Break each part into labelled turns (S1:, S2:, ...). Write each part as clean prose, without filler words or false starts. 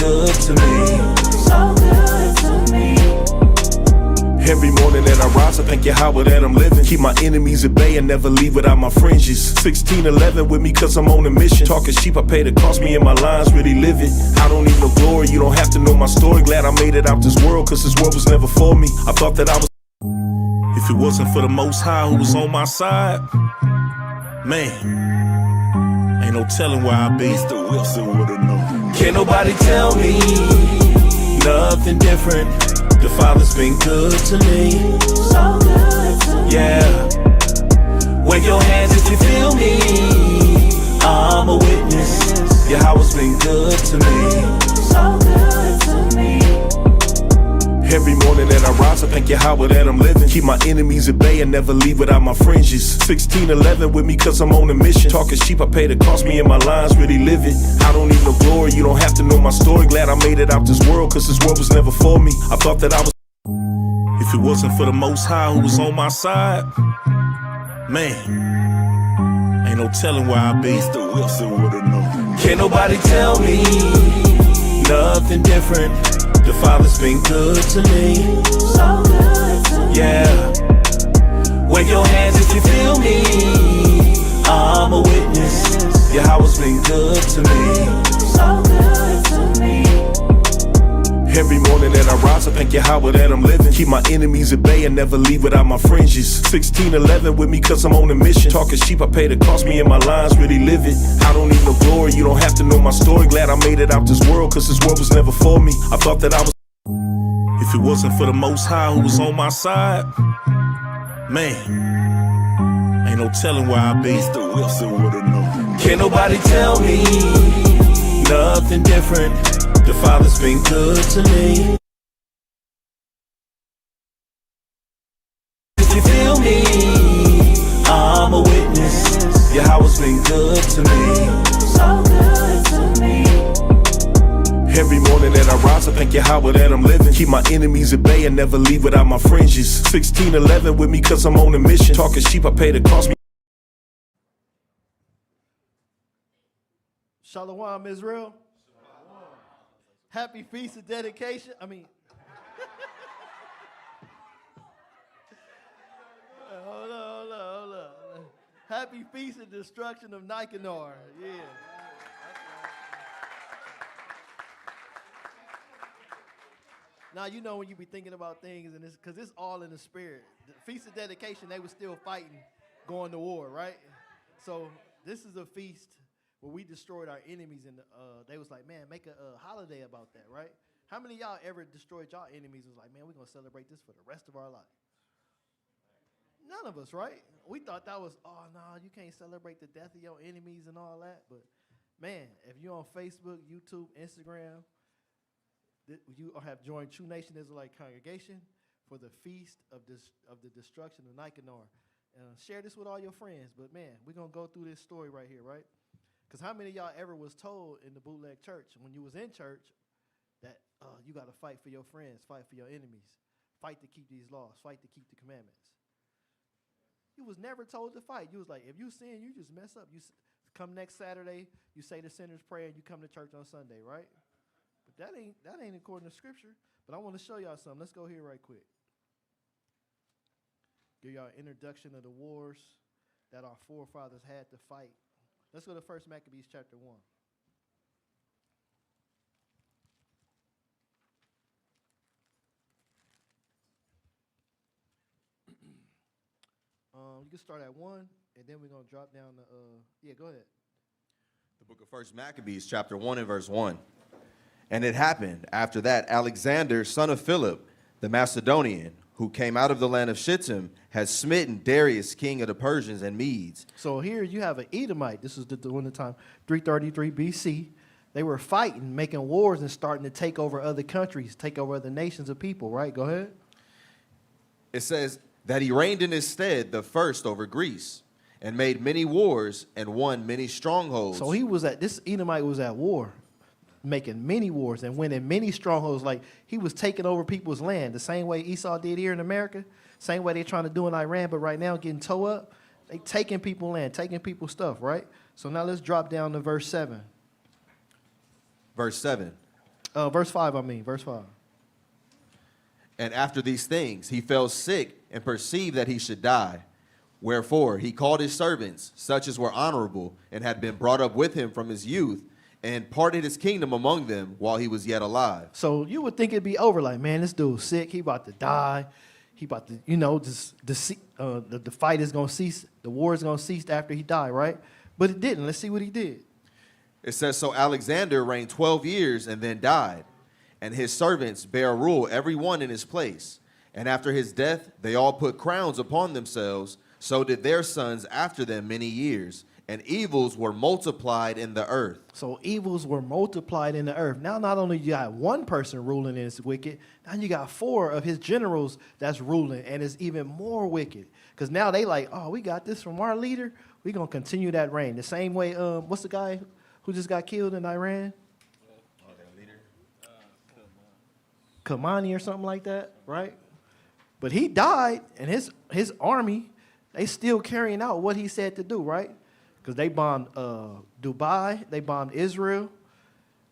S1: good to me.
S2: So good to me.
S1: Every morning that I rise, I thank Yahweh that I'm living. Keep my enemies at bay and never leave without my fringes. 1611 with me cause I'm on a mission. Talking sheep, I pay the cost, me and my lines really live it. I don't need no glory, you don't have to know my story. Glad I made it out this world cause this world was never for me. I thought that I was. If it wasn't for the Most High who was on my side, man, ain't no telling where I'd be.
S3: Mr. Wilson would've known.
S1: Can't nobody tell me nothing different. The Father's been good to me.
S2: So good to me.
S1: Yeah. Wave your hands if you feel me. I'm a witness. Yahweh's been good to me.
S2: So good to me.
S1: Every morning that I rise, I thank Yahweh that I'm living. Keep my enemies at bay and never leave without my fringes. 1611 with me cause I'm on a mission. Talking sheep, I pay the cost, me and my lines really live it. I don't need no glory, you don't have to know my story. Glad I made it out this world cause this world was never for me. I thought that I was. If it wasn't for the Most High who was on my side, man, ain't no telling where I'd be.
S3: Mr. Wilson would've known.
S1: Can't nobody tell me nothing different. The Father's been good to me.
S2: So good to me.
S1: Yeah. Wave your hands if you feel me. I'm a witness. Yahweh's been good to me.
S2: So good to me.
S1: Every morning that I rise, I thank Yahweh that I'm living. Keep my enemies at bay and never leave without my fringes. 1611 with me cause I'm on a mission. Talking sheep, I pay the cost, me and my lines really live it. I don't need no glory, you don't have to know my story. Glad I made it out this world cause this world was never for me. I thought that I was. If it wasn't for the Most High who was on my side, man, ain't no telling where I'd be.
S3: Mr. Wilson would've known.
S1: Can't nobody tell me nothing different. The Father's been good to me. If you feel me, I'm a witness. Yahweh's been good to me.
S2: So good to me.
S1: Every morning that I rise, I thank Yahweh that I'm living. Keep my enemies at bay and never leave without my fringes. 1611 with me cause I'm on a mission. Talking sheep, I pay the cost me.
S4: Shalom, Israel. Happy Feast of Dedication. Hold on. Happy Feast of Destruction of Nicanor. Yeah. Now, you know when you be thinking about things, and because it's all in the spirit. The Feast of Dedication, they were still fighting, going to war, right? So this is a feast where we destroyed our enemies, and they was like, man, make a holiday about that, right? How many of y'all ever destroyed y'all enemies and was like, man, we're going to celebrate this for the rest of our life? None of us, right? We thought that was, oh, no, you can't celebrate the death of your enemies and all that. But, man, if you're on Facebook, YouTube, Instagram, you have joined True Nation Israelite Congregation for the Feast of the Destruction of Nicanor. Share this with all your friends. But, man, we're going to go through this story right here, right? Because how many of y'all ever was told in the bootleg church, when you was in church, that you got to fight for your friends, fight for your enemies, fight to keep these laws, fight to keep the commandments? You was never told to fight. You was like, if you sin, you just mess up. You come next Saturday, you say the sinner's prayer, and you come to church on Sunday, right? But that ain't according to Scripture. But I want to show y'all something. Let's go here right quick. Give y'all an introduction of the wars that our forefathers had to fight. Let's go to 1 Maccabees chapter 1. You can start at 1, and then we're going to drop down to, go ahead.
S5: The book of 1 Maccabees chapter 1 and verse 1. And it happened after that Alexander, son of Philip, the Macedonian, who came out of the land of Shittim, had smitten Darius, king of the Persians and Medes.
S4: So here you have an Edomite. This is during the time, 333 BC. They were fighting, making wars, and starting to take over other countries, take over other nations of people, right? Go ahead.
S5: It says that he reigned in his stead the first over Greece, and made many wars, and won many strongholds.
S4: So this Edomite was at war, making many wars and winning many strongholds. Like, he was taking over people's land the same way Esau did here in America, same way they're trying to do in Iran, but right now getting toe up. They taking people's land, taking people's stuff, right? So now let's drop down to verse 7.
S5: Verse 7.
S4: Verse 5, I mean, verse 5.
S5: And after these things, he fell sick and perceived that he should die. Wherefore he called his servants, such as were honorable, and had been brought up with him from his youth, and parted his kingdom among them while he was yet alive.
S4: So you would think it'd be over, like, man, this dude's sick. He about to die. He about to, the fight is going to cease. The war is going to cease after he died, right? But it didn't. Let's see what he did.
S5: It says, so Alexander reigned 12 years and then died, and his servants bare rule every one in his place. And after his death, they all put crowns upon themselves. So did their sons after them many years. And evils were multiplied in the earth.
S4: So evils were multiplied in the earth. Now not only you got one person ruling and it's wicked, now you got 4 of his generals that's ruling and it's even more wicked. Because now they like, oh, we got this from our leader. We're going to continue that reign. The same way, what's the guy who just got killed in Iran? Khamenei or something like that, right? But he died, and his army, they still carrying out what he said to do, right? Because they bombed Dubai, they bombed Israel,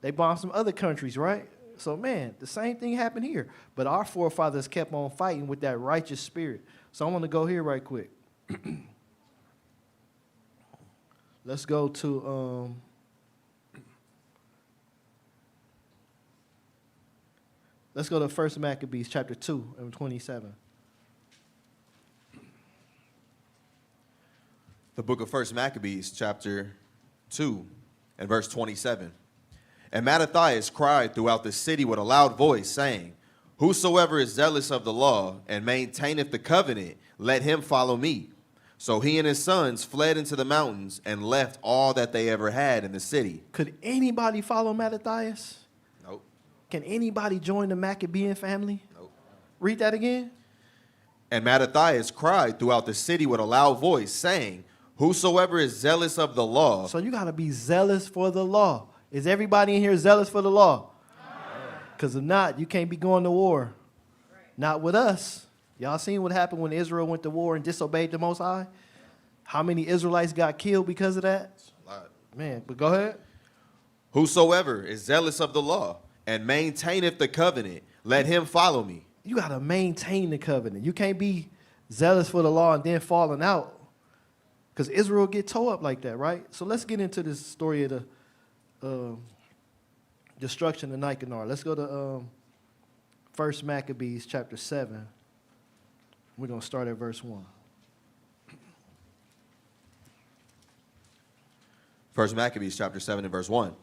S4: they bombed some other countries, right? So, man, the same thing happened here. But our forefathers kept on fighting with that righteous spirit. So I want to go here right quick. Let's go to... Let's go to 1 Maccabees chapter 2 and 27.
S5: The book of 1 Maccabees chapter 2 and verse 27. And Mattathias cried throughout the city with a loud voice, saying, whosoever is zealous of the law and maintaineth the covenant, let him follow me. So he and his sons fled into the mountains and left all that they ever had in the city.
S4: Could anybody follow Mattathias?
S5: Nope.
S4: Can anybody join the Maccabean family?
S5: Nope.
S4: Read that again.
S5: And Mattathias cried throughout the city with a loud voice, saying, whosoever is zealous of the law.
S4: So you got to be zealous for the law. Is everybody in here zealous for the law? Because if not, you can't be going to war. Not with us. Y'all seen what happened when Israel went to war and disobeyed the Most High? How many Israelites got killed because of that?
S5: A lot.
S4: Man, but go ahead.
S5: Whosoever is zealous of the law and maintaineth the covenant, let him follow me.
S4: You got to maintain the covenant. You can't be zealous for the law and then falling out. Because Israel get tore up like that, right? So let's get into this story of the destruction of Nicanor. Let's go to 1 Maccabees chapter 7. We're going to start at verse 1.
S5: 1 Maccabees chapter 7 and verse 1.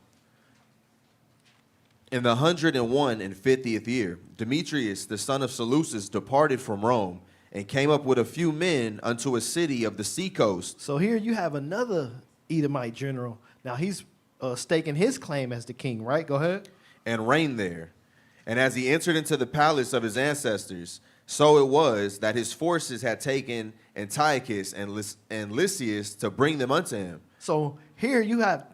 S5: In the 150th year, Demetrius, the son of Seleucus, departed from Rome and came up with a few men unto a city of the seacoast.
S4: So here you have another Edomite general. Now he's staking his claim as the king, right? Go ahead.
S5: And reigned there. And as he entered into the palace of his ancestors, so it was that his forces had taken Antiochus and Lysias to bring them unto him.
S4: So here you have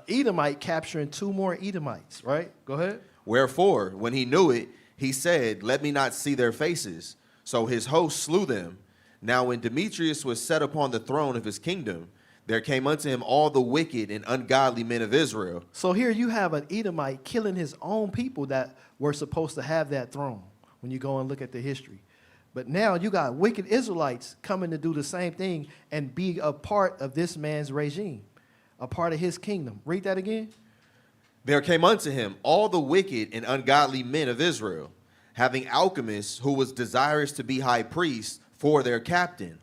S4: Edomite capturing 2 more Edomites, right? Go ahead.
S5: Wherefore, when he knew it, he said, let me not see their faces. So his host slew them. Now when Demetrius was set upon the throne of his kingdom, there came unto him all the wicked and ungodly men of Israel.
S4: So here you have an Edomite killing his own people that were supposed to have that throne when you go and look at the history. But now you got wicked Israelites coming to do the same thing and be a part of this man's regime, a part of his kingdom. Read that again.
S5: There came unto him all the wicked and ungodly men of Israel, having Alchemists who was desirous to be high priest for their captain.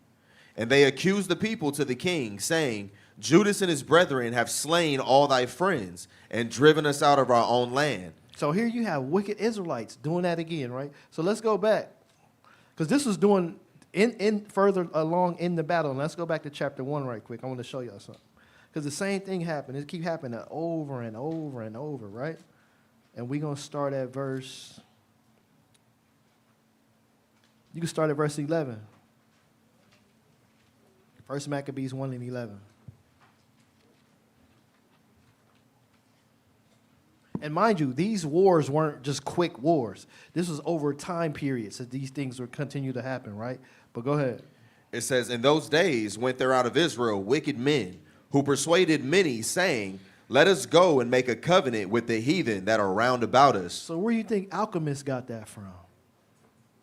S5: And they accused the people to the king, saying, Judas and his brethren have slain all thy friends and driven us out of our own land.
S4: So here you have wicked Israelites doing that again, right? So let's go back. Because this was doing in further along in the battle. And let's go back to chapter 1 right quick. I want to show y'all something. Because the same thing happened. It keep happening over and over and over, right? And we're going to start at verse... You can start at verse 11. 1 Maccabees 1 and 11. And mind you, these wars weren't just quick wars. This was over time periods that these things would continue to happen, right? But go ahead.
S5: It says, in those days went there out of Israel wicked men, who persuaded many, saying, Let us go and make a covenant with the heathen that are round about us.
S4: So where you think Alchemist got that from?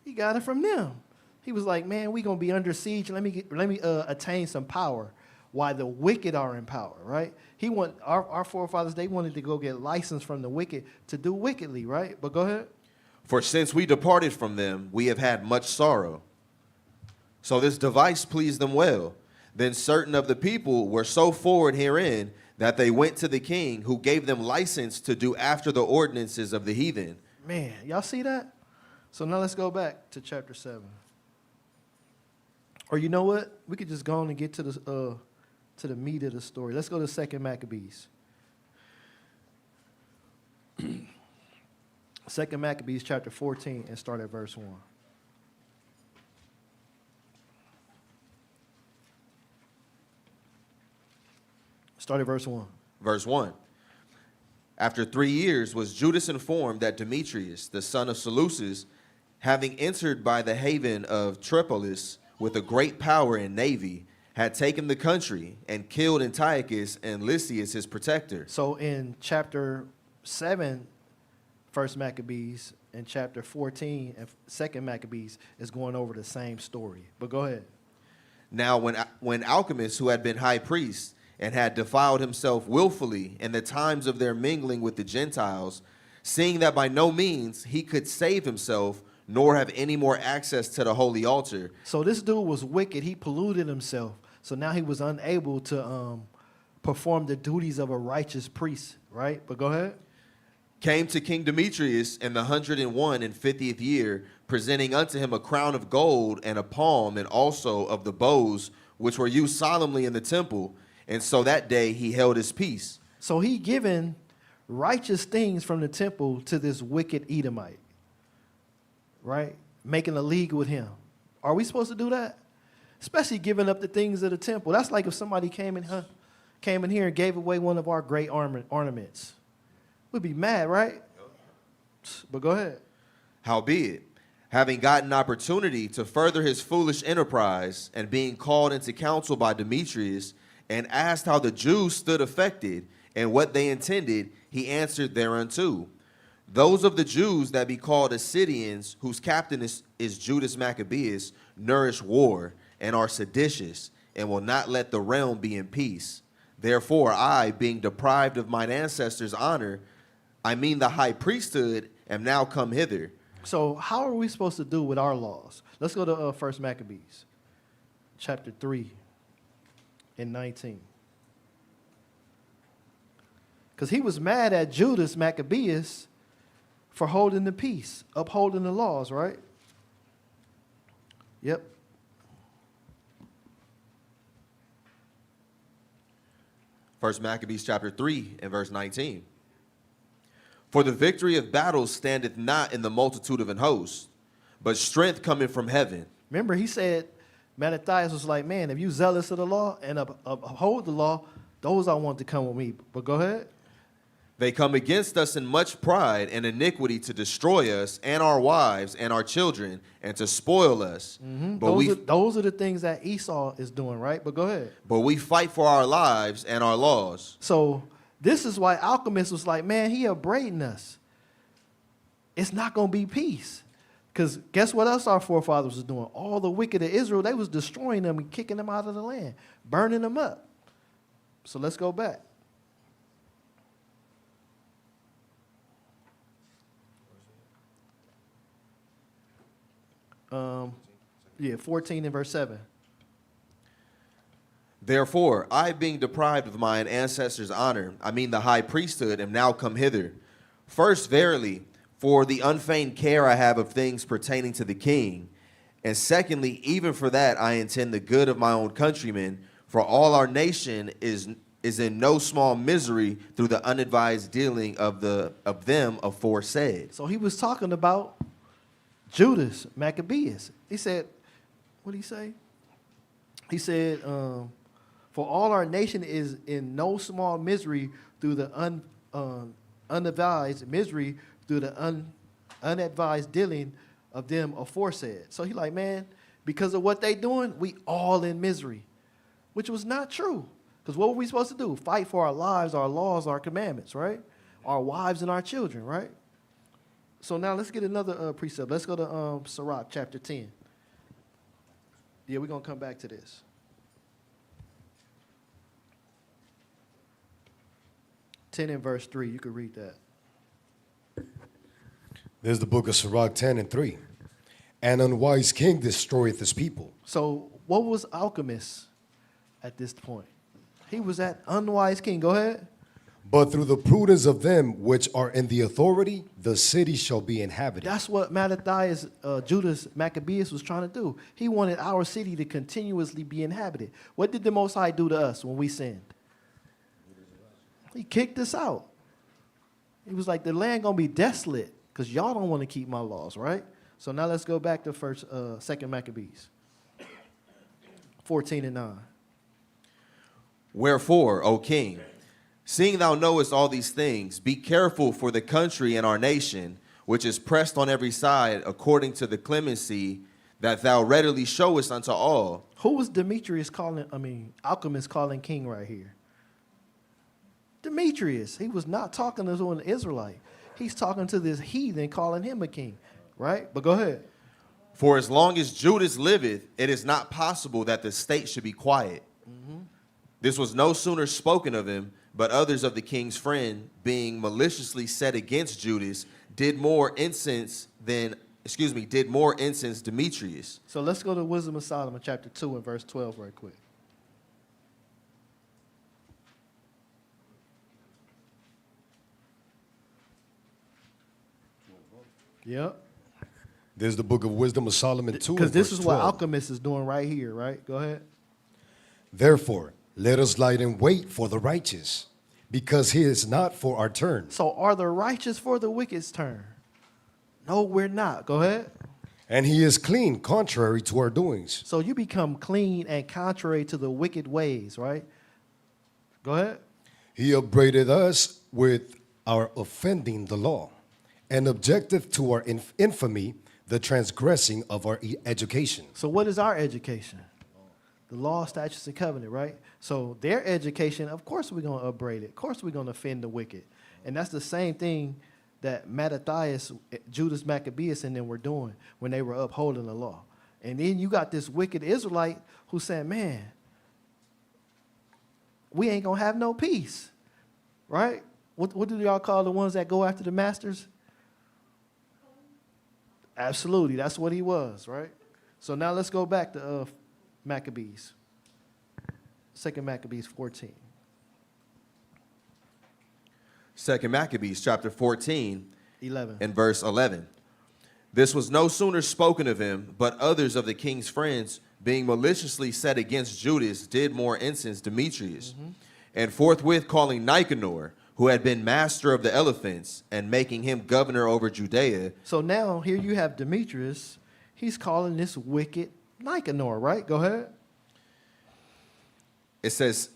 S4: He got it from them. He was like, man, we gonna be under siege. Let me attain some power, while the wicked are in power, right? Our forefathers, they wanted to go get license from the wicked to do wickedly, right? But go ahead.
S5: For since we departed from them, we have had much sorrow. So this device pleased them well. Then certain of the people were so forward herein that they went to the king, who gave them license to do after the ordinances of the heathen.
S4: Man, y'all see that? So now let's go back to chapter 7. Or you know what? We could just go on and get to the meat of the story. Let's go to 2 Maccabees. 2 Maccabees chapter 14 and start at verse 1. Start at verse 1.
S5: Verse 1. After 3 years was Judas informed that Demetrius, the son of Seleucus, having entered by the haven of Tripolis with a great power and navy, had taken the country and killed Antiochus and Lysias his protector.
S4: So in chapter 7, 1 Maccabees, and chapter 14 and 2 Maccabees is going over the same story. But go ahead.
S5: Now when Alchemist, who had been high priest and had defiled himself willfully in the times of their mingling with the Gentiles, seeing that by no means he could save himself, nor have any more access to the holy altar.
S4: So this dude was wicked. He polluted himself. So now he was unable to perform the duties of a righteous priest, right? But go ahead.
S5: Came to King Demetrius in the 150th year, presenting unto him a crown of gold and a palm, and also of the bows which were used solemnly in the temple. And so that day he held his peace.
S4: So he given righteous things from the temple to this wicked Edomite, right? Making a league with him. Are we supposed to do that? Especially giving up the things of the temple. That's like if somebody came in here and gave away one of our great ornaments. We'd be mad, right? But go ahead.
S5: Howbeit, having gotten opportunity to further his foolish enterprise, and being called into council by Demetrius, and asked how the Jews stood affected, and what they intended, he answered thereunto. Those of the Jews that be called Assyrians, whose captain is Judas Maccabeus, nourish war, and are seditious, and will not let the realm be in peace. Therefore I, being deprived of mine ancestors' honor, I mean the high priesthood, am now come hither.
S4: So how are we supposed to do with our laws? Let's go to 1 Maccabees, chapter 3 and 19. Because he was mad at Judas Maccabeus for holding the peace, upholding the laws, right? Yep.
S5: First Maccabees chapter 3 and verse 19. For the victory of battles standeth not in the multitude of an host, but strength cometh from heaven.
S4: Remember, he said, Mattathias was like, man, if you zealous of the law and uphold the law, those I want to come with me. But go ahead.
S5: They come against us in much pride and iniquity to destroy us and our wives and our children and to spoil us.
S4: Mm-hmm.
S5: But
S4: those are the things that Esau is doing, right? But go ahead.
S5: But we fight for our lives and our laws.
S4: So this is why Alchemist was like, man, he upbraiding us. It's not going to be peace. Because guess what else our forefathers was doing? All the wicked of Israel, they was destroying them and kicking them out of the land, burning them up. So let's go back. Yeah, 14 and verse 7.
S5: Therefore, I being deprived of mine ancestors' honor, I mean the high priesthood, am now come hither. First, verily, for the unfeigned care I have of things pertaining to the king. And secondly, even for that I intend the good of my own countrymen, for all our nation is in no small misery through the unadvised dealing of them aforesaid.
S4: So he was talking about Judas Maccabeus. He said, what did he say? He said, for all our nation is in no small misery through the unadvised misery through the unadvised dealing of them aforesaid. So he like, man, because of what they doing, we all in misery, which was not true. Because what were we supposed to do? Fight for our lives, our laws, our commandments, right? Our wives and our children, right? So now let's get another precept. Let's go to Sirach chapter 10. Yeah, we're going to come back to this. Ten and verse 3. You could read that.
S6: There's the book of Sirach 10 and 3. An unwise king destroyeth his people.
S4: So what was alchemist at this point? He was that unwise king. Go ahead.
S6: But through the prudence of them which are in the authority, the city shall be inhabited.
S4: That's what Mattathias, Judas Maccabeus was trying to do. He wanted our city to continuously be inhabited. What did the Most High do to us when we sinned? He kicked us out. He was like, the land gonna be desolate because y'all don't want to keep my laws, right? So now let's go back to Second Maccabees, 14 and 9.
S5: Wherefore, O king, seeing thou knowest all these things, be careful for the country and our nation, which is pressed on every side according to the clemency that thou readily showest unto all.
S4: Who was Alchemist calling king right here? Demetrius. He was not talking to an Israelite. He's talking to this heathen calling him a king, right? But go ahead.
S5: For as long as Judas liveth, it is not possible that the state should be quiet. This was no sooner spoken of him, but others of the king's friend, being maliciously set against Judas, did more incense Demetrius.
S4: So let's go to Wisdom of Solomon, chapter 2 and verse 12 right quick. Yep.
S6: There's the book of Wisdom of Solomon 2.
S4: Because this
S6: verse
S4: is what
S6: 12.
S4: alchemist is doing right here, right? Go ahead.
S6: Therefore, let us light in wait for the righteous, because he is not for our turn.
S4: So are the righteous for the wicked's turn? No, we're not. Go ahead.
S6: And he is clean, contrary to our doings.
S4: So you become clean and contrary to the wicked ways, right? Go ahead.
S6: He upbraided us with our offending the law, and objecteth to our infamy, the transgressing of our education.
S4: So what is our education? The law, statutes, and covenant, right? So their education, of course we're going to upbraid it. Of course we're going to offend the wicked. And that's the same thing that Mattathias, Judas Maccabeus, and them were doing when they were upholding the law. And then you got this wicked Israelite who said, man, we ain't going to have no peace, right? What do y'all call the ones that go after the masters? Absolutely, that's what he was, right? So now let's go back to Maccabees. 2 Maccabees 14.
S5: 2 Maccabees chapter 14
S4: 11.
S5: and verse 11. This was no sooner spoken of him, but others of the king's friends, being maliciously set against Judas, did more incense Demetrius. And forthwith calling Nicanor, who had been master of the elephants, and making him governor over Judea.
S4: So now here you have Demetrius. He's calling this wicked Nicanor, right? Go ahead.
S5: It says,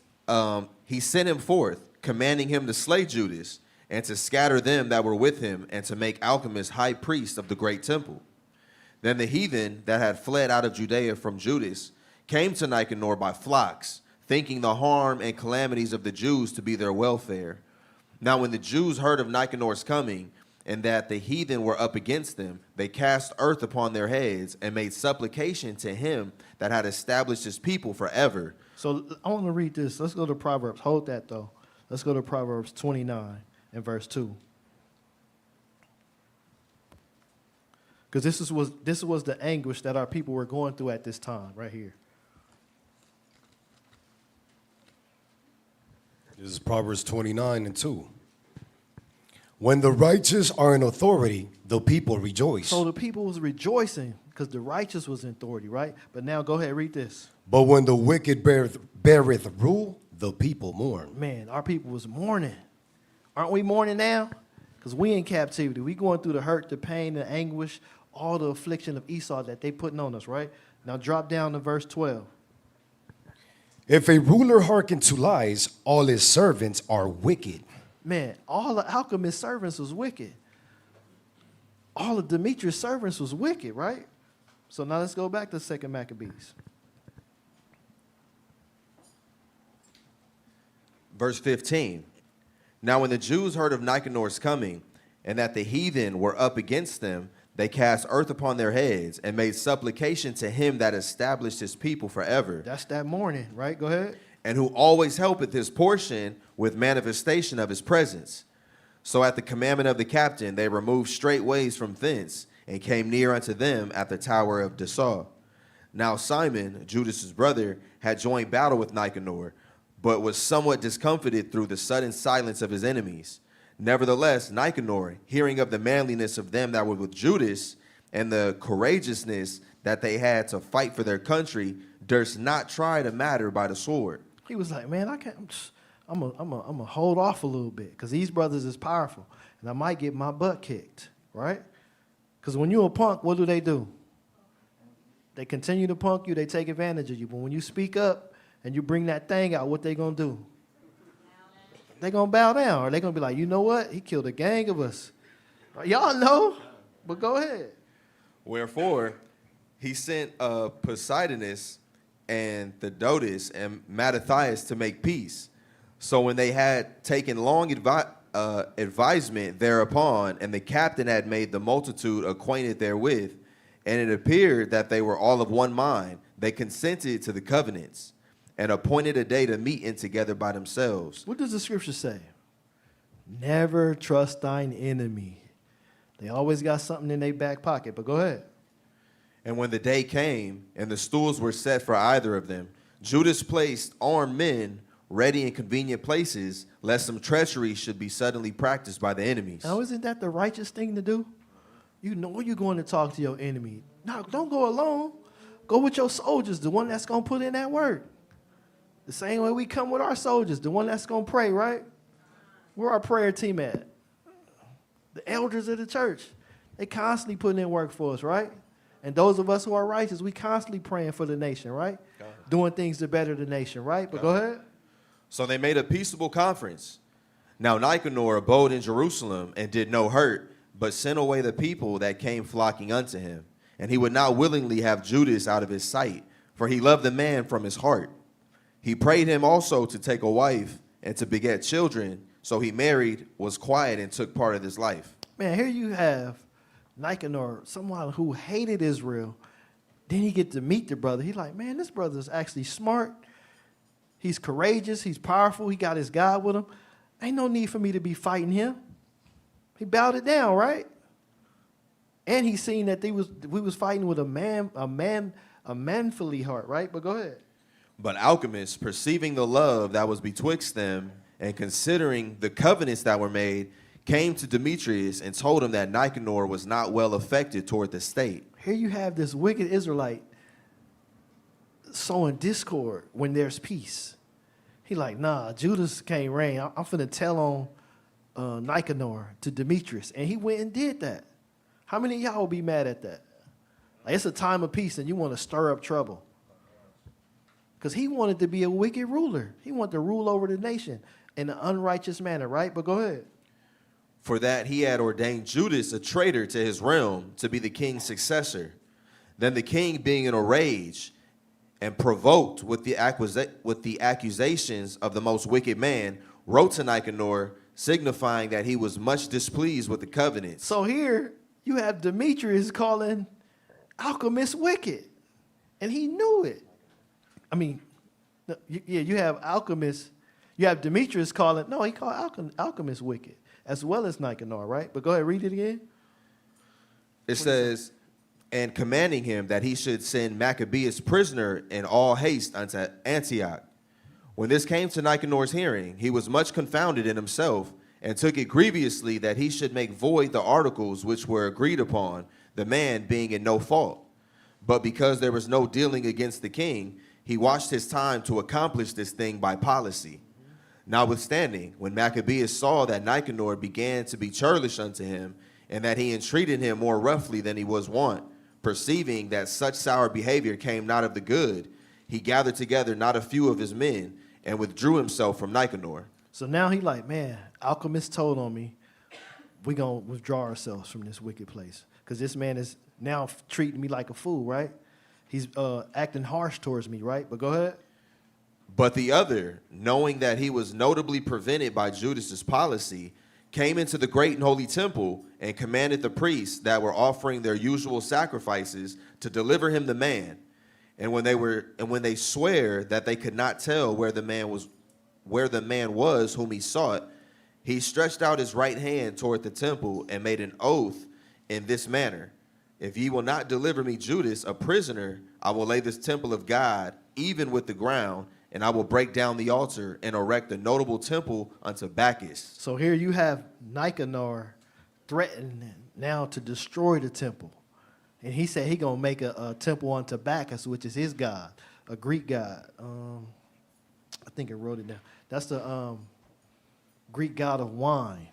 S5: he sent him forth, commanding him to slay Judas, and to scatter them that were with him, and to make Alchemist high priest of the great temple. Then the heathen that had fled out of Judea from Judas came to Nicanor by flocks, thinking the harm and calamities of the Jews to be their welfare. Now when the Jews heard of Nicanor's coming, and that the heathen were up against them, they cast earth upon their heads, and made supplication to him that had established his people forever.
S4: So I want to read this. Let's go to Proverbs. Hold that, though. Let's go to Proverbs 29 and verse 2. Because this was the anguish that our people were going through at this time, right here.
S6: This is Proverbs 29 and 2. When the righteous are in authority, the people rejoice.
S4: So the people was rejoicing because the righteous was in authority, right? But now go ahead, read this.
S6: But when the wicked beareth rule, the people mourn.
S4: Man, our people was mourning. Aren't we mourning now? Because we in captivity. We going through the hurt, the pain, the anguish, all the affliction of Esau that they putting on us, right? Now drop down to verse 12.
S6: If a ruler hearken to lies, all his servants are wicked.
S4: Man, all the alchemist servants was wicked. All of Demetrius' servants was wicked, right? So now let's go back to 2 Maccabees.
S5: Verse 15. Now when the Jews heard of Nicanor's coming, and that the heathen were up against them, they cast earth upon their heads, and made supplication to him that established his people forever,
S4: That's that morning, right? Go ahead.
S5: and who always helpeth his portion with manifestation of his presence. So at the commandment of the captain, they removed straightways from thence, and came near unto them at the tower of Dessau. Now Simon, Judas's brother, had joined battle with Nicanor, but was somewhat discomfited through the sudden silence of his enemies. Nevertheless, Nicanor, hearing of the manliness of them that were with Judas, and the courageousness that they had to fight for their country, durst not try the matter by the sword.
S4: He was like, man, I can't. I'm gonna hold off a little bit because these brothers is powerful, and I might get my butt kicked, right? Because when you're a punk, what do? They continue to punk you. They take advantage of you. But when you speak up and you bring that thing out, what they gonna do? They gonna bow down, or they gonna be like, you know what? He killed a gang of us. Y'all know, but go ahead.
S5: Wherefore, he sent Poseidonus and Theodotus and Mattathias to make peace. So when they had taken long advisement thereupon, and the captain had made the multitude acquainted therewith, and it appeared that they were all of one mind, they consented to the covenants, and appointed a day to meet in together by themselves.
S4: What does the scripture say? Never trust thine enemy. They always got something in their back pocket, but go ahead.
S5: And when the day came, and the stools were set for either of them, Judas placed armed men ready in convenient places, lest some treachery should be suddenly practiced by the enemies.
S4: Now, isn't that the righteous thing to do? You know you're going to talk to your enemy. No, don't go alone. Go with your soldiers, the one that's going to put in that work. The same way we come with our soldiers, the one that's going to pray, right? Where our prayer team at? The elders of the church. They constantly putting in work for us, right? And those of us who are righteous, we constantly praying for the nation, right? Doing things to better the nation, right? But go ahead.
S5: So they made a peaceable conference. Now Nicanor abode in Jerusalem and did no hurt, but sent away the people that came flocking unto him. And he would not willingly have Judas out of his sight, for he loved the man from his heart. He prayed him also to take a wife and to beget children. So he married, was quiet, and took part of his life.
S4: Man, here you have Nicanor, someone who hated Israel. Then he get to meet the brother. He's like, man, this brother's actually smart. He's courageous. He's powerful. He got his God with him. Ain't no need for me to be fighting him. He bowed it down, right? And he seen that we was fighting with a manfully heart, right? But go ahead.
S5: But Alchemists, perceiving the love that was betwixt them, and considering the covenants that were made, came to Demetrius and told him that Nicanor was not well affected toward the state.
S4: Here you have this wicked Israelite sowing discord when there's peace. He like, nah, Judas can't reign. I'm finna tell on Nicanor to Demetrius. And he went and did that. How many of y'all will be mad at that? Like, it's a time of peace and you want to stir up trouble. Because he wanted to be a wicked ruler. He wanted to rule over the nation in an unrighteous manner, right? But go ahead.
S5: For that he had ordained Judas a traitor to his realm to be the king's successor. Then the king, being in a rage and provoked with the accusations of the most wicked man, wrote to Nicanor, signifying that he was much displeased with the covenant.
S4: So here you have Demetrius calling Alchemist wicked. And he knew it. I mean, yeah, you have Alchemist. You have Demetrius calling, no, he called Alchemist wicked, as well as Nicanor, right? But go ahead, read it again.
S5: It says, and commanding him that he should send Maccabeus prisoner in all haste unto Antioch. When this came to Nicanor's hearing, he was much confounded in himself, and took it grievously that he should make void the articles which were agreed upon, the man being in no fault. But because there was no dealing against the king, he watched his time to accomplish this thing by policy. Notwithstanding, when Maccabeus saw that Nicanor began to be churlish unto him, and that he entreated him more roughly than he was wont, perceiving that such sour behavior came not of the good, he gathered together not a few of his men, and withdrew himself from Nicanor.
S4: So now he like, man, Alchemist told on me, we're going to withdraw ourselves from this wicked place. Because this man is now treating me like a fool, right? He's acting harsh towards me, right? But go ahead.
S5: But the other, knowing that he was notably prevented by Judas's policy, came into the great and holy temple and commanded the priests that were offering their usual sacrifices to deliver him the man. And when they swear that they could not tell where the man was whom he sought, he stretched out his right hand toward the temple and made an oath in this manner: if ye will not deliver me Judas, a prisoner, I will lay this temple of God even with the ground, and I will break down the altar and erect a notable temple unto Bacchus.
S4: So here you have Nicanor threatening now to destroy the temple. And he said he going to make a temple unto Bacchus, which is his god, a Greek god. I think I wrote it down. That's the Greek god of wine.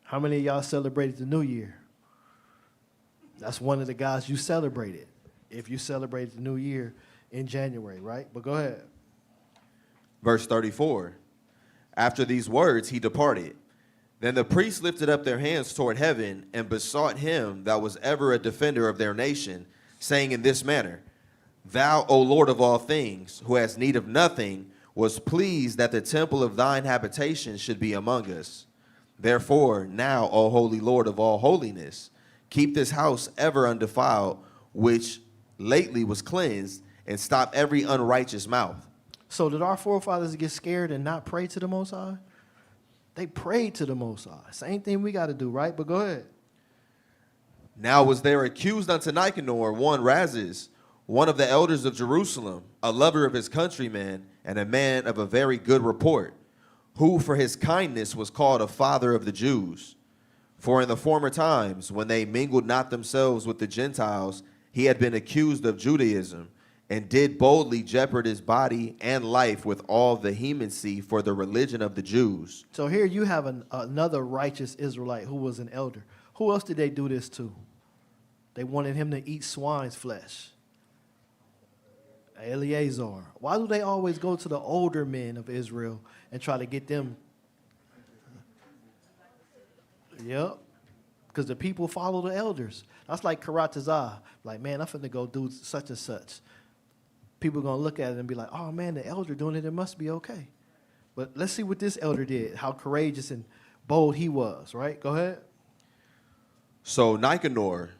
S4: How many of y'all celebrated the New Year? That's one of the gods you celebrated if you celebrated the New Year in January, right? But go ahead.
S5: Verse 34, after these words he departed. Then the priests lifted up their hands toward heaven and besought him that was ever a defender of their nation, saying in this manner: Thou, O Lord of all things, who hast need of nothing, was pleased that the temple of thine habitation should be among us. Therefore, now, O holy Lord of all holiness, keep this house ever undefiled, which lately was cleansed, and stop every unrighteous mouth.
S4: So did our forefathers get scared and not pray to the Most High? They prayed to the Most High. Same thing we got to do, right? But go ahead.
S5: Now was there accused unto Nicanor one Razes, one of the elders of Jerusalem, a lover of his countrymen, and a man of a very good report, who for his kindness was called a father of the Jews. For in the former times, when they mingled not themselves with the Gentiles, he had been accused of Judaism, and did boldly jeopard his body and life with all vehemency for the religion of the Jews.
S4: So here you have another righteous Israelite who was an elder. Who else did they do this to? They wanted him to eat swine's flesh. Eleazar. Why do they always go to the older men of Israel and try to get them? Yep. Because the people follow the elders. That's like karatazah. Like, man, I'm finna go do such and such. People are going to look at it and be like, oh, man, the elder doing it, it must be okay. But let's see what this elder did, how courageous and bold he was, right? Go ahead.
S5: So Nicanor,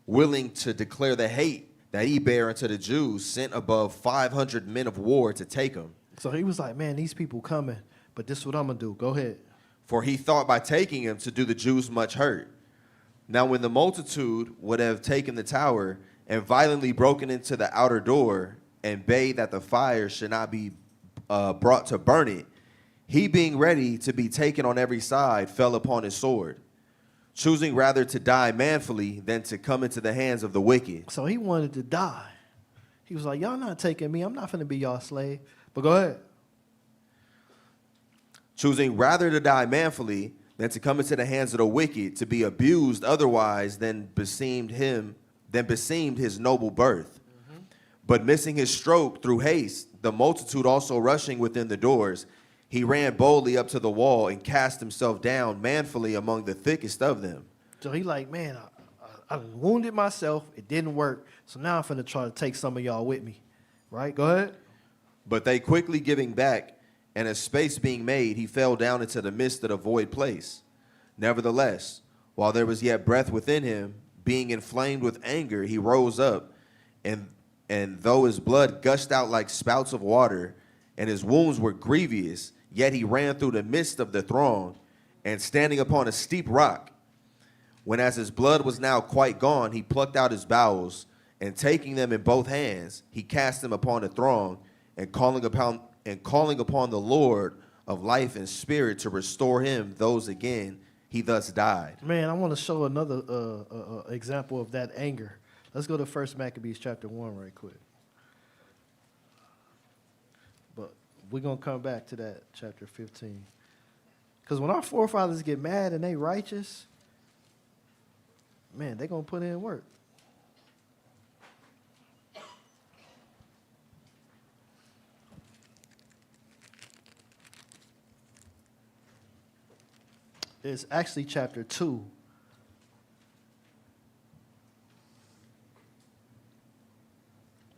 S5: willing to declare the hate that he bare unto the Jews, sent above 500 men of war to take him.
S4: So he was like, man, these people coming, but this is what I'm going to do. Go ahead.
S5: For he thought by taking him to do the Jews much hurt. Now when the multitude would have taken the tower and violently broken into the outer door, and bade that the fire should not be brought to burn it, he being ready to be taken on every side fell upon his sword, choosing rather to die manfully than to come into the hands of the wicked.
S4: So he wanted to die. He was like, y'all not taking me. I'm not going to be y'all slave. But go ahead.
S5: Choosing rather to die manfully than to come into the hands of the wicked, to be abused otherwise than beseemed his noble birth. But missing his stroke through haste, the multitude also rushing within the doors, he ran boldly up to the wall and cast himself down manfully among the thickest of them.
S4: So he like, man, I wounded myself. It didn't work. So now I'm finna try to take some of y'all with me. Right? Go ahead.
S5: But they quickly giving back, and a space being made, he fell down into the midst of the void place. Nevertheless, while there was yet breath within him, being inflamed with anger, he rose up, and though his blood gushed out like spouts of water, and his wounds were grievous, yet he ran through the midst of the throng, and standing upon a steep rock, when as his blood was now quite gone, he plucked out his bowels, and taking them in both hands, he cast them upon the throng, and calling upon the Lord of life and spirit to restore him those again, he thus died.
S4: Man, I want to show another example of that anger. Let's go to 1 Maccabees chapter 1 right quick. But we're going to come back to that, chapter 15. Because when our forefathers get mad and they righteous, man, they're going to put in work. It's actually chapter 2.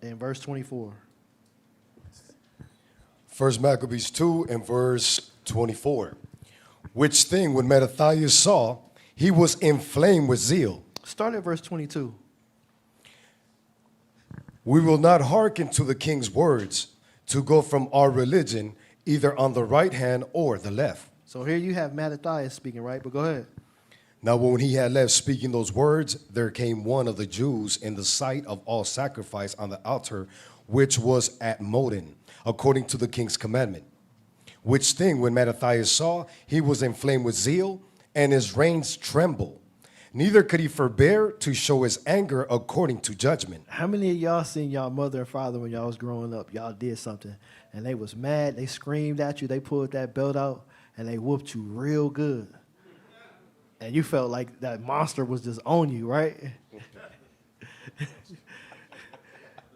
S4: In verse 24.
S6: First Maccabees 2 and verse 24. Which thing when Mattathias saw, he was inflamed with zeal.
S4: Start at verse 22.
S6: We will not hearken to the king's words to go from our religion either on the right hand or the left.
S4: So here you have Mattathias speaking, right? But go ahead.
S6: Now when he had left speaking those words, there came one of the Jews in the sight of all sacrifice on the altar, which was at Modin, according to the king's commandment. Which thing when Mattathias saw, he was inflamed with zeal, and his reins trembled. Neither could he forbear to show his anger according to judgment.
S4: How many of y'all seen y'all mother and father when y'all was growing up? Y'all did something, and they was mad. They screamed at you. They pulled that belt out, and they whooped you real good. And you felt like that monster was just on you, right?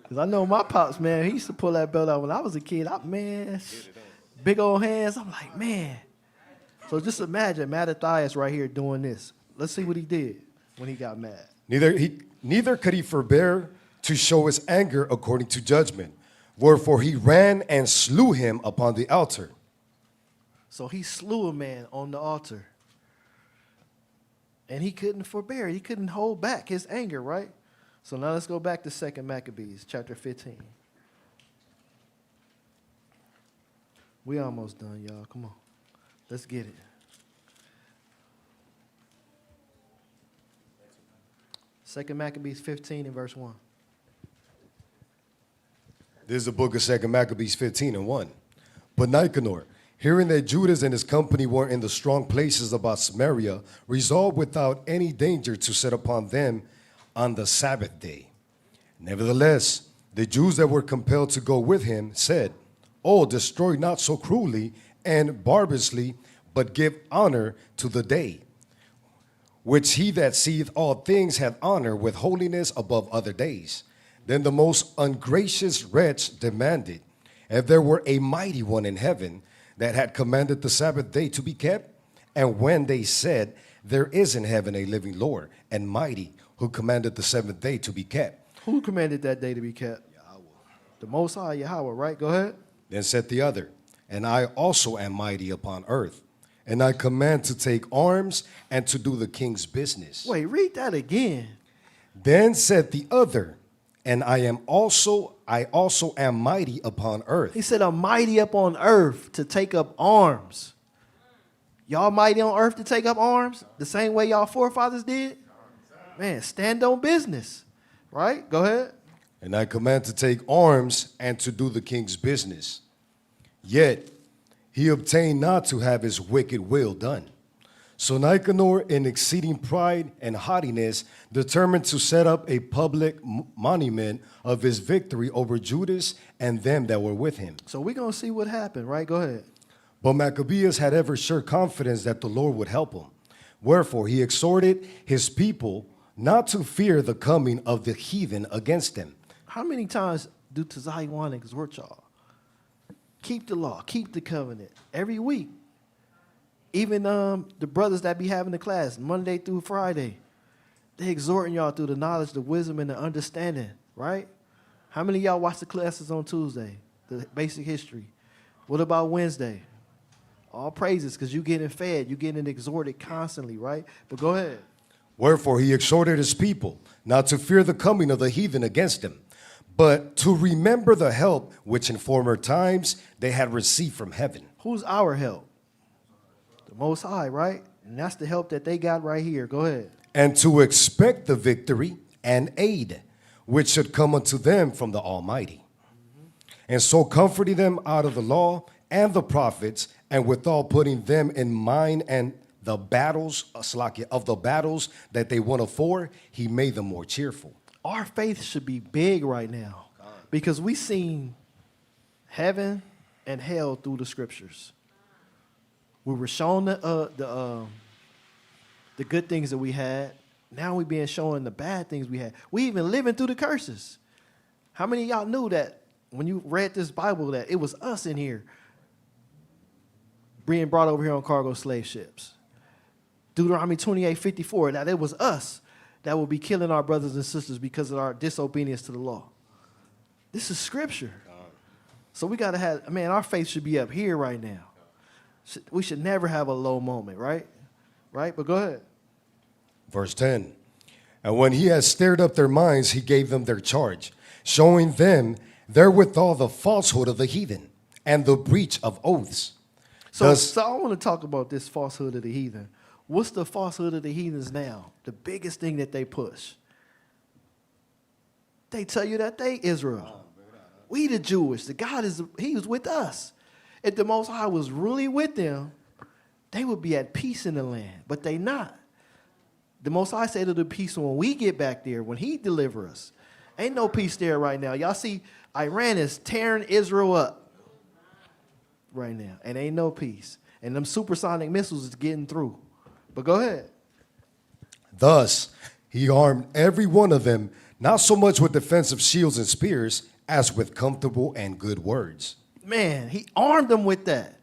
S4: Because I know my pops, man, he used to pull that belt out when I was a kid. Big old hands. I'm like, man. So just imagine Mattathias right here doing this. Let's see what he did when he got mad.
S6: Neither could he forbear to show his anger according to judgment. Wherefore he ran and slew him upon the altar.
S4: So he slew a man on the altar. And he couldn't forbear. He couldn't hold back his anger, right? So now let's go back to 2 Maccabees, chapter 15. We almost done, y'all. Come on. Let's get it. 2 Maccabees 15 and verse 1.
S6: This is the book of 2 Maccabees 15 and 1. But Nicanor, hearing that Judas and his company were in the strong places about Samaria, resolved without any danger to set upon them on the Sabbath day. Nevertheless, the Jews that were compelled to go with him said, Oh, destroy not so cruelly and barbarously, but give honor to the day, which he that seeth all things hath honor with holiness above other days. Then the most ungracious wretch demanded, if there were a mighty one in heaven that had commanded the Sabbath day to be kept. And when they said, there is in heaven a living Lord and mighty, who commanded the seventh day to be kept.
S4: Who commanded that day to be kept? Yahweh. The Most High, Yahweh, right? Go ahead.
S6: Then said the other, and I also am mighty upon earth, and I command to take arms and to do the king's business.
S4: Wait, read that again.
S6: Then said the other, and I also am mighty upon earth.
S4: He said, I'm mighty up on earth to take up arms. Y'all mighty on earth to take up arms? The same way y'all forefathers did? Man, stand on business. Right? Go ahead.
S6: And I command to take arms and to do the king's business. Yet he obtained not to have his wicked will done. So Nicanor, in exceeding pride and haughtiness, determined to set up a public monument of his victory over Judas and them that were with him.
S4: So we're going to see what happened, right? Go ahead.
S6: But Maccabeus had ever sure confidence that the Lord would help him. Wherefore he exhorted his people not to fear the coming of the heathen against them.
S4: How many times do Tazai want to exhort y'all? Keep the law, keep the covenant every week. Even the brothers that be having the class Monday through Friday, they exhorting y'all through the knowledge, the wisdom, and the understanding, right? How many of y'all watch the classes on Tuesday, the basic history? What about Wednesday? All praises, because you're getting fed, you're getting exhorted constantly, right? But go ahead.
S6: Wherefore he exhorted his people not to fear the coming of the heathen against them, but to remember the help which in former times they had received from heaven.
S4: Who's our help? The Most High, right? And that's the help that they got right here. Go ahead.
S6: And to expect the victory and aid which should come unto them from the Almighty. And so comforting them out of the law and the prophets, and withal putting them in mind and the battles, of the battles that they won afore, he made them more cheerful.
S4: Our faith should be big right now because we seen heaven and hell through the scriptures. We were shown the good things that we had. Now we being shown the bad things we had. We even living through the curses. How many of y'all knew that when you read this Bible that it was us in here being brought over here on cargo slave ships? Deuteronomy 28:54, that it was us that will be killing our brothers and sisters because of our disobedience to the law. This is scripture. So we got to have, man, our faith should be up here right now. We should never have a low moment, right? Right? But go ahead.
S6: Verse 10. And when he had stirred up their minds, he gave them their charge, showing them therewithal the falsehood of the heathen and the breach of oaths.
S4: So I want to talk about this falsehood of the heathen. What's the falsehood of the heathens now? The biggest thing that they push. They tell you that they Israel. We the Jewish. The God he was with us. If the Most High was really with them, they would be at peace in the land. But they not. The Most High said it'll be peace when we get back there, when he deliver us. Ain't no peace there right now. Y'all see, Iran is tearing Israel up right now. And ain't no peace. And them supersonic missiles is getting through. But go ahead.
S6: Thus, he armed every one of them, not so much with defensive shields and spears, as with comfortable and good words.
S4: Man, he armed them with that.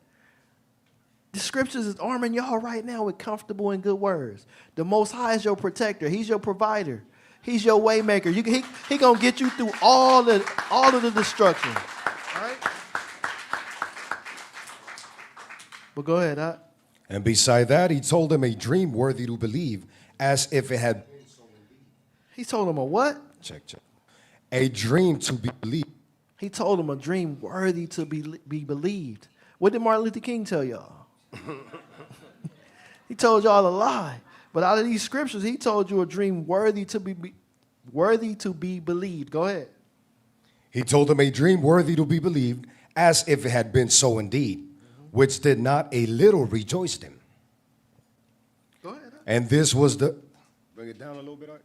S4: The scriptures is arming y'all right now with comfortable and good words. The Most High is your protector. He's your provider. He's your way maker. He gonna get you through all of the destruction. All right? But go ahead, huh?
S6: And beside that, he told them a dream worthy to believe, as if it had been so indeed.
S4: He told them a what?
S6: Check. A dream to be believed.
S4: He told them a dream worthy to be believed. What did Martin Luther King tell y'all? He told y'all a lie. But out of these scriptures, he told you a dream worthy to be believed. Go ahead.
S6: He told them a dream worthy to be believed, as if it had been so indeed, which did not a little rejoice them.
S4: Go ahead.
S6: And this was bring it down a little bit, Art.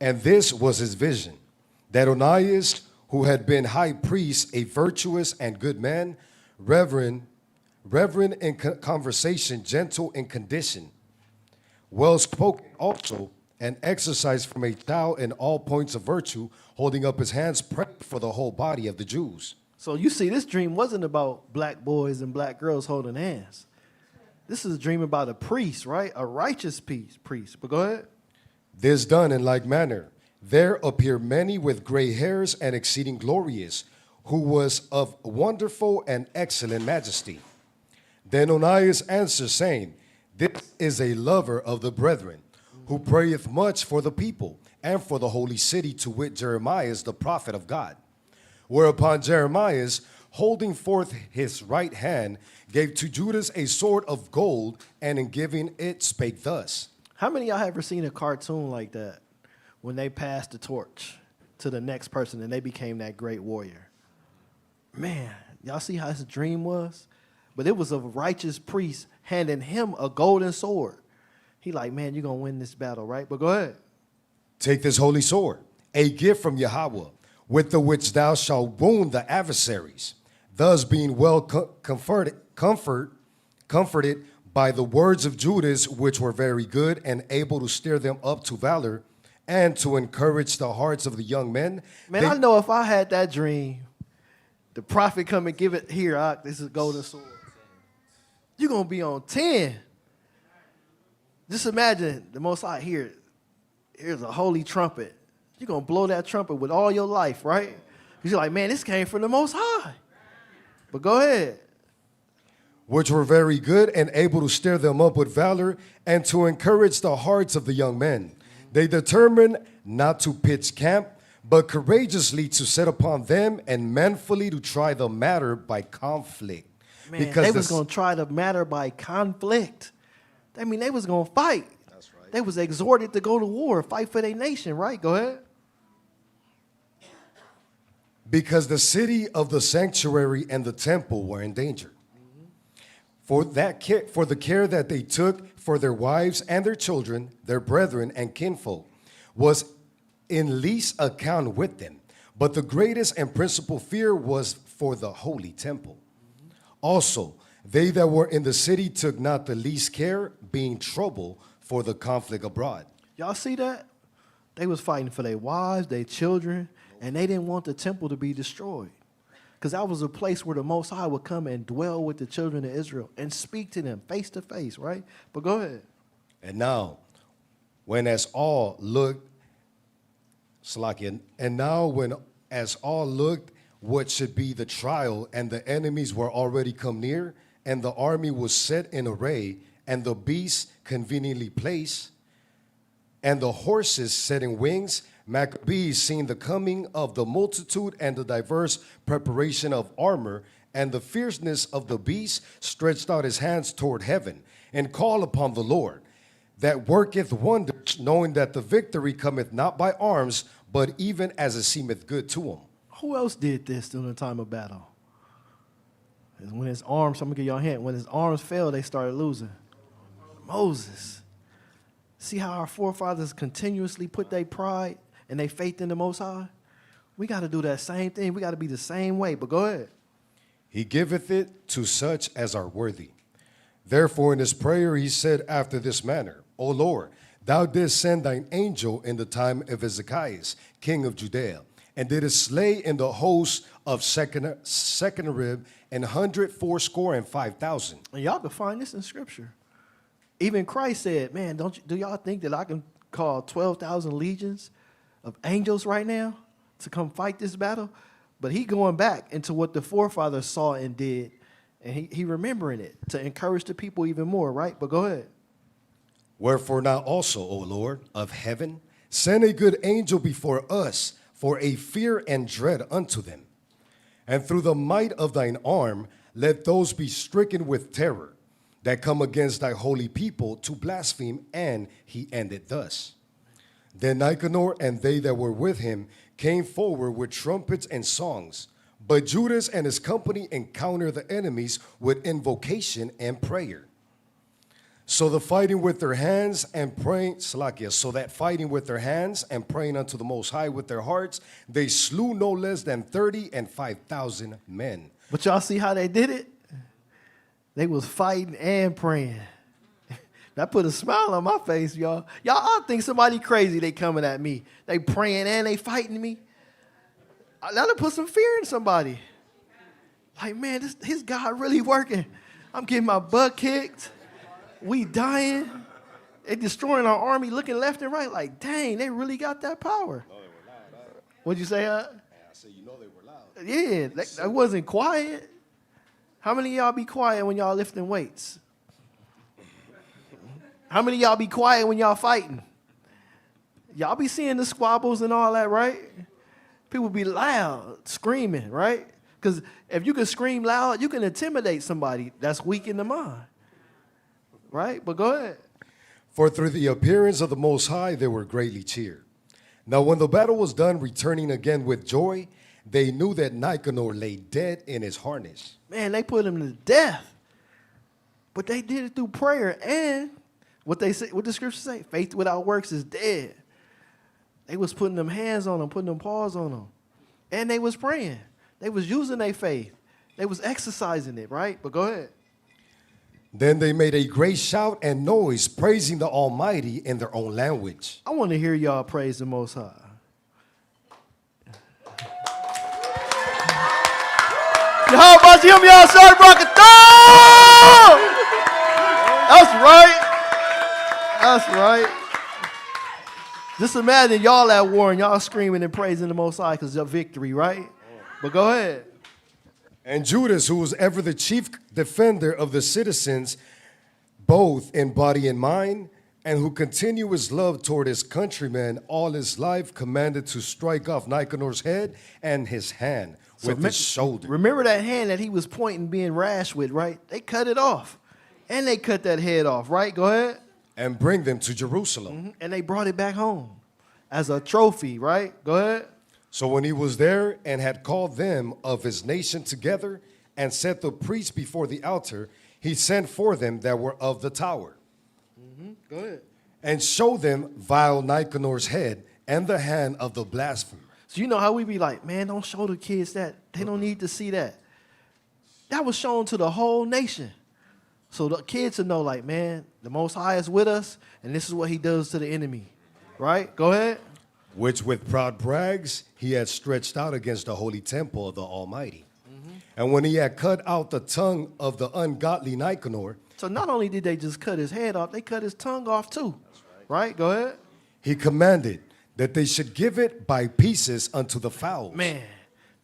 S6: And this was his vision, that Onias, who had been high priest, a virtuous and good man, reverend in conversation, gentle in condition, well spoken also, and exercised from a child in all points of virtue, holding up his hands, praying for the whole body of the Jews.
S4: So you see, this dream wasn't about black boys and black girls holding hands. This is a dream about a priest, right? A righteous priest. But go ahead.
S6: This done in like manner, there appear many with gray hairs and exceeding glorious, who was of wonderful and excellent majesty. Then Onias answered, saying, This is a lover of the brethren, who prayeth much for the people and for the holy city, to wit Jeremiah, the prophet of God. Whereupon Jeremiah, holding forth his right hand, gave to Judas a sword of gold, and in giving it spake thus.
S4: How many of y'all ever seen a cartoon like that when they passed the torch to the next person and they became that great warrior? Man, y'all see how his dream was? But it was a righteous priest handing him a golden sword. He like, man, you're going to win this battle, right? But go ahead.
S6: Take this holy sword, a gift from Yahweh, with the which thou shalt wound the adversaries, thus being well comforted by the words of Judas, which were very good and able to stir them up to valor and to encourage the hearts of the young men.
S4: Man, I know if I had that dream, the prophet come and give it here, this is golden sword. You're going to be on 10. Just imagine the Most High here. Here's a holy trumpet. You're going to blow that trumpet with all your life, right? Because you're like, man, this came from the Most High. But go ahead.
S6: Which were very good and able to stir them up with valor and to encourage the hearts of the young men. They determined not to pitch camp, but courageously to set upon them and manfully to try the matter by conflict.
S4: Man,
S6: because
S4: they was going to try the matter by conflict. I mean, they was going to fight.
S6: That's right.
S4: They was exhorted to go to war, fight for their nation, right? Go ahead.
S6: Because the city of the sanctuary and the temple were in danger. For the care that they took for their wives and their children, their brethren and kinfolk, was in least account with them. But the greatest and principal fear was for the holy temple. Also, they that were in the city took not the least care, being troubled for the conflict abroad.
S4: Y'all see that? They was fighting for their wives, their children, and they didn't want the temple to be destroyed. Because that was a place where the Most High would come and dwell with the children of Israel and speak to them face to face, right? But go ahead.
S6: And now, when as all looked what should be the trial, and the enemies were already come near, and the army was set in array, and the beasts conveniently placed, and the horses setting wings, Maccabees, seeing the coming of the multitude and the diverse preparation of armor and the fierceness of the beast, stretched out his hands toward heaven and called upon the Lord, that worketh wonders, knowing that the victory cometh not by arms, but even as it seemeth good to him.
S4: Who else did this during the time of battle? It's when his arms, I'm going to give y'all a hint, when his arms fell, they started losing. Moses. See how our forefathers continuously put their pride and their faith in the Most High? We got to do that same thing. We got to be the same way. But go ahead.
S6: He giveth it to such as are worthy. Therefore in his prayer he said after this manner, O Lord, thou didst send thine angel in the time of Hezekiah, king of Judea, and didst slay in the host of Sennacherib 184,500.
S4: And y'all can find this in Scripture. Even Christ said, man, do y'all think that I can call 12,000 legions of angels right now to come fight this battle? But he going back into what the forefathers saw and did, and he remembering it to encourage the people even more, right? But go ahead.
S6: Wherefore now also, O Lord of heaven, send a good angel before us for a fear and dread unto them. And through the might of thine arm, let those be stricken with terror that come against thy holy people to blaspheme. And he ended thus. Then Nicanor and they that were with him came forward with trumpets and songs. But Judas and his company encountered the enemies with invocation and prayer. So that fighting with their hands and praying unto the Most High with their hearts, they slew no less than 30,500 men.
S4: But y'all see how they did it? They was fighting and praying. That put a smile on my face, y'all. Y'all all think somebody crazy, they coming at me. They praying and they fighting me. That'll put some fear in somebody. Like, man, his God really working. I'm getting my butt kicked. We dying. They destroying our army, looking left and right like, dang, they really got that power.
S6: No, they were loud.
S4: What'd you say, huh?
S6: I said, you know they were loud.
S4: Yeah, that wasn't quiet. How many of y'all be quiet when y'all lifting weights? How many of y'all be quiet when y'all fighting? Y'all be seeing the squabbles and all that, right? People be loud, screaming, right? Because if you can scream loud, you can intimidate somebody that's weak in the mind. Right? But go ahead.
S6: For through the appearance of the Most High, they were greatly cheered. Now when the battle was done, returning again with joy, they knew that Nicanor lay dead in his harness.
S4: Man, they put him to death. But they did it through prayer. And what the scriptures say, faith without works is dead. They was putting them hands on them, putting them paws on them. And they was praying. They was using their faith. They was exercising it, right? But go ahead.
S6: Then they made a great shout and noise, praising the Almighty in their own language.
S4: I want to hear y'all praise the Most High. How about you, y'all? Sorry, That's right. That's right. Just imagine y'all at war and y'all screaming and praising the Most High because of victory, right? But go ahead.
S6: And Judas, who was ever the chief defender of the citizens, both in body and mind, and who continued his love toward his countrymen all his life, commanded to strike off Nicanor's head and his hand with his shoulder.
S4: Remember that hand that he was pointing, being rash with, right? They cut it off. And they cut that head off, right? Go ahead.
S6: And bring them to Jerusalem.
S4: Mm-hmm. And they brought it back home as a trophy, right? Go ahead.
S6: So when he was there and had called them of his nation together and set the priests before the altar, he sent for them that were of the tower.
S4: Mm-hmm. Go ahead.
S6: And showed them vile Nicanor's head and the hand of the blasphemer.
S4: So you know how we be like, man, don't show the kids that. They don't need to see that. That was shown to the whole nation. So the kids will know, like, man, the Most High is with us, and this is what he does to the enemy. Right? Go ahead.
S6: Which with proud brags he had stretched out against the holy temple of the Almighty. Mm-hmm. And when he had cut out the tongue of the ungodly Nicanor.
S4: So not only did they just cut his head off, they cut his tongue off too. That's right. Go ahead.
S6: He commanded that they should give it by pieces unto the fowls.
S4: Man,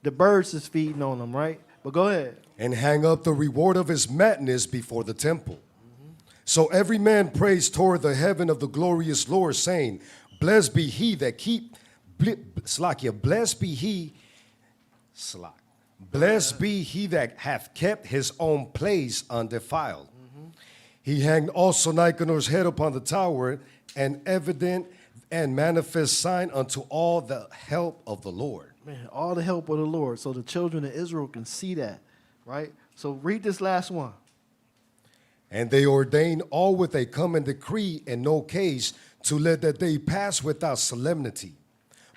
S4: The birds is feeding on them, right? But go ahead.
S6: And hang up the reward of his madness before the temple. So every man prays toward the heaven of the glorious Lord, saying, Blessed be he that Blessed be he that hath kept his own place undefiled. He hanged also Nicanor's head upon the tower, an evident and manifest sign unto all the help of the Lord.
S4: Man, all the help of the Lord. So the children of Israel can see that, right? So read this last one.
S6: And they ordained all with a common decree in no case to let that day pass without solemnity,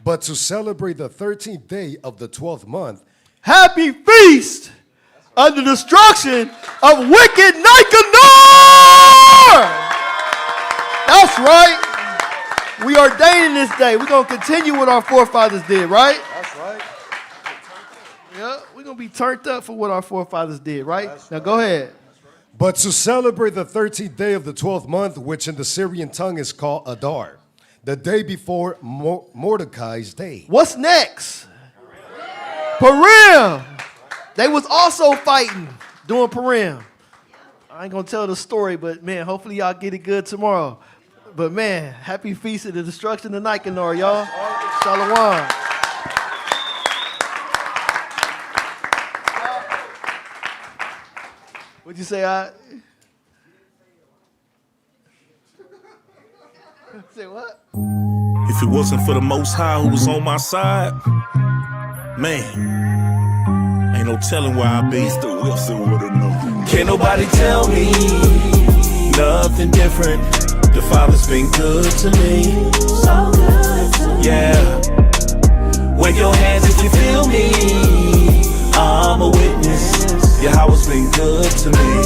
S6: but to celebrate the 13th day of the 12th month.
S4: Happy feast of the destruction of wicked Nicanor! That's right. We ordaining this day. We're going to continue what our forefathers did, right?
S5: That's right.
S4: Yeah, we're going to be turned up for what our forefathers did, right? Now go ahead.
S6: But to celebrate the 13th day of the 12th month, which in the Syrian tongue is called Adar, the day before Mordecai's day.
S4: What's next? Purim. They was also fighting during Purim. I ain't going to tell the story, but man, hopefully y'all get it good tomorrow. But man, happy feast of the destruction of Nicanor, y'all. Shalom. What'd you say, I? Say what?
S1: If it wasn't for the Most High who was on my side, man, ain't no telling where I'd be.
S3: Mr. Wilson would've known.
S1: Can't nobody tell me nothing different. The Father's been good to me.
S2: So good to me.
S1: Yeah. Wave your hands if you feel me. I'm a witness. Yeah, how it's been good to me.